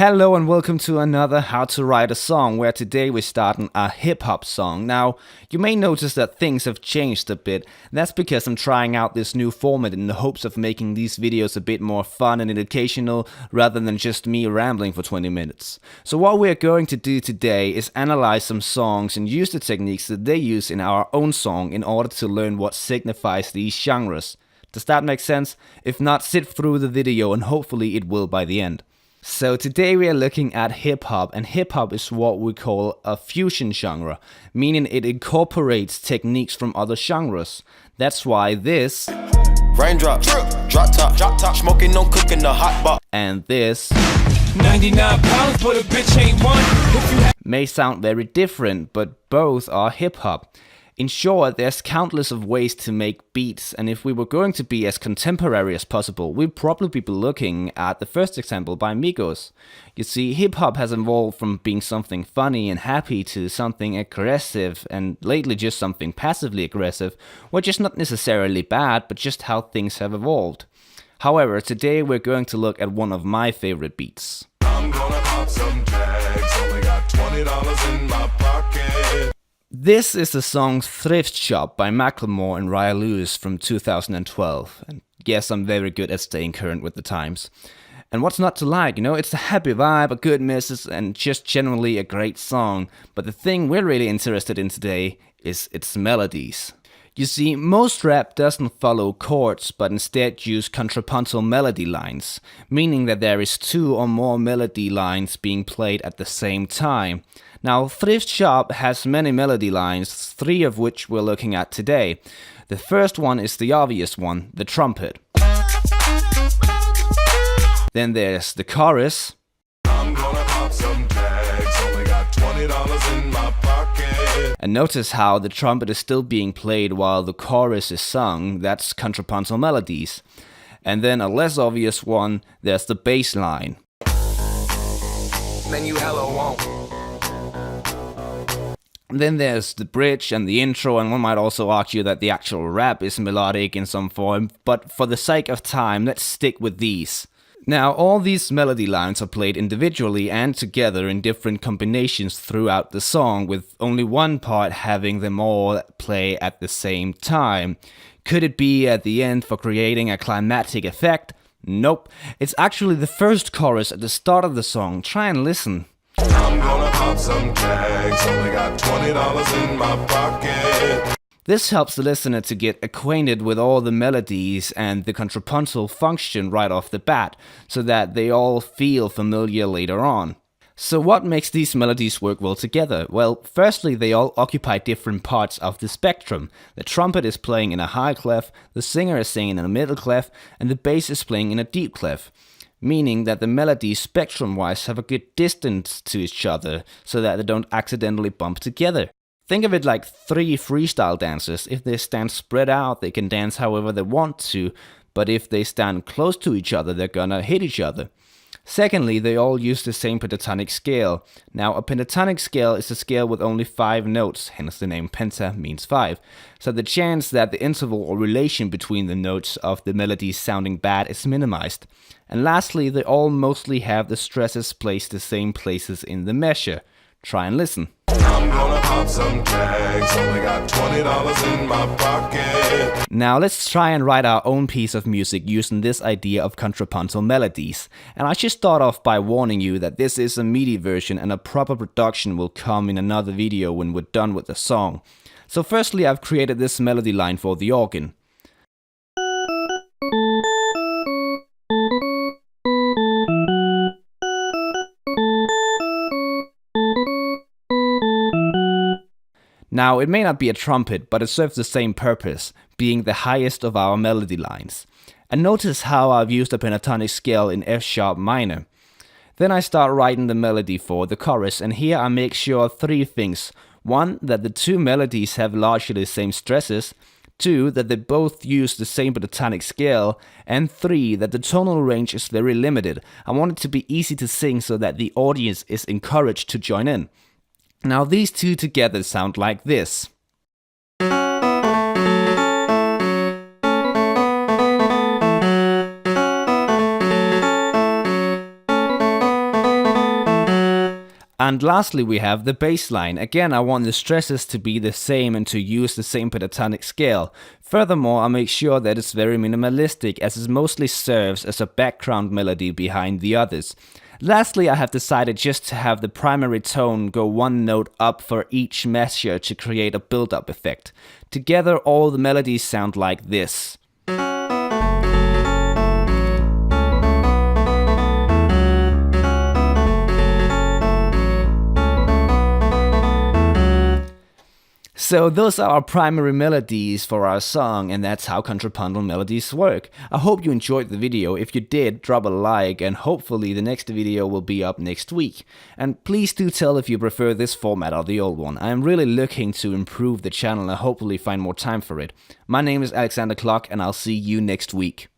Hello and welcome to another How to Write a Song, where today we're starting a hip-hop song. Now, you may notice that things have changed a bit. That's because I'm trying out this new format in the hopes of making these videos a bit more fun and educational rather than just me rambling for 20 minutes. So what we're going to do today is analyze some songs and use the techniques that they use in our own song in order to learn what signifies these genres. Does that make sense? If not, sit through the video and hopefully it will by the end. So today we are looking at hip-hop, and hip-hop is what we call a fusion genre, meaning it incorporates techniques from other genres. That's why this raindrop, drop top, smoking, no cooking the hot pot, and this 99 pounds, but a bitch ain't one. may sound very different, but both are hip-hop. In short, there's countless of ways to make beats, and if we were going to be as contemporary as possible, we'd probably be looking at the first example by Migos. You see, hip-hop has evolved from being something funny and happy to something aggressive, and lately just something passively aggressive, which is not necessarily bad, but just how things have evolved. However, today we're going to look at one of my favorite beats. I'm gonna pop some tags, only got $20 in my pocket. This is the song Thrift Shop by MACKLEMORE and Raya Lewis from 2012. And yes, I'm very good at staying current with the times. And what's not to like, it's a happy vibe, a good message, and just generally a great song. But the thing we're really interested in today is its melodies. You see, most rap doesn't follow chords, but instead use contrapuntal melody lines, meaning that there is two or more melody lines being played at the same time. Now, Thrift Shop has many melody lines, three of which we're looking at today. The first one is the obvious one, the trumpet. Then there's the chorus. I'm gonna pop some tags, only got $20 in my pocket. And notice how the trumpet is still being played while the chorus is sung. That's Contrapuntal Melodies. And then a less obvious one, there's the bass line. Man, you hella won't. Then there's the bridge and the intro, and one might also argue that the actual rap is melodic in some form, but for the sake of time, let's stick with these. Now, all these melody lines are played individually and together in different combinations throughout the song, with only one part having them all play at the same time. Could it be at the end for creating a climatic effect? Nope. It's actually the first chorus at the start of the song. Try and listen. I'm gonna pop some tags, only got $20 in my pocket. This helps the listener to get acquainted with all the melodies and the contrapuntal function right off the bat, so that they all feel familiar later on. So what makes these melodies work well together? Well, firstly, they all occupy different parts of the spectrum. The trumpet is playing in a high clef, the singer is singing in a middle clef, and the bass is playing in a deep clef. Meaning that the melodies spectrum-wise have a good distance to each other, so that they don't accidentally bump together. Think of it like three freestyle dancers. If they stand spread out, they can dance however they want to, but if they stand close to each other, they're gonna hit each other. Secondly, they all use the same pentatonic scale. Now, a pentatonic scale is a scale with only 5 notes, hence the name penta means 5. So the chance that the interval or relation between the notes of the melody sounding bad is minimized. And lastly, they all mostly have the stresses placed the same places in the measure. Try and listen. I'm gonna pop some tags, only got $20 in my pocket. Now let's try and write our own piece of music using this idea of contrapuntal melodies. And I should start off by warning you that this is a MIDI version and a proper production will come in another video when we're done with the song. So firstly, I've created this melody line for the organ. Now, it may not be a trumpet, but it serves the same purpose, being the highest of our melody lines. And notice how I've used a pentatonic scale in F sharp minor. Then I start writing the melody for the chorus, and here I make sure 3 things. 1, that the 2 melodies have largely the same stresses. 2, that they both use the same pentatonic scale. And 3, that the tonal range is very limited. I want it to be easy to sing so that the audience is encouraged to join in. Now these two together sound like this. And lastly, we have the bass line. Again, I want the stresses to be the same and to use the same pentatonic scale. Furthermore, I make sure that it's very minimalistic, as it mostly serves as a background melody behind the others. Lastly, I have decided just to have the primary tone go one note up for each measure to create a build-up effect. Together, all the melodies sound like this. So those are our primary melodies for our song, and that's how Contrapuntal Melodies work. I hope you enjoyed the video. If you did, drop a like, and hopefully the next video will be up next week. And please do tell if you prefer this format or the old one. I am really looking to improve the channel and hopefully find more time for it. My name is Alexander Klock, and I'll see you next week.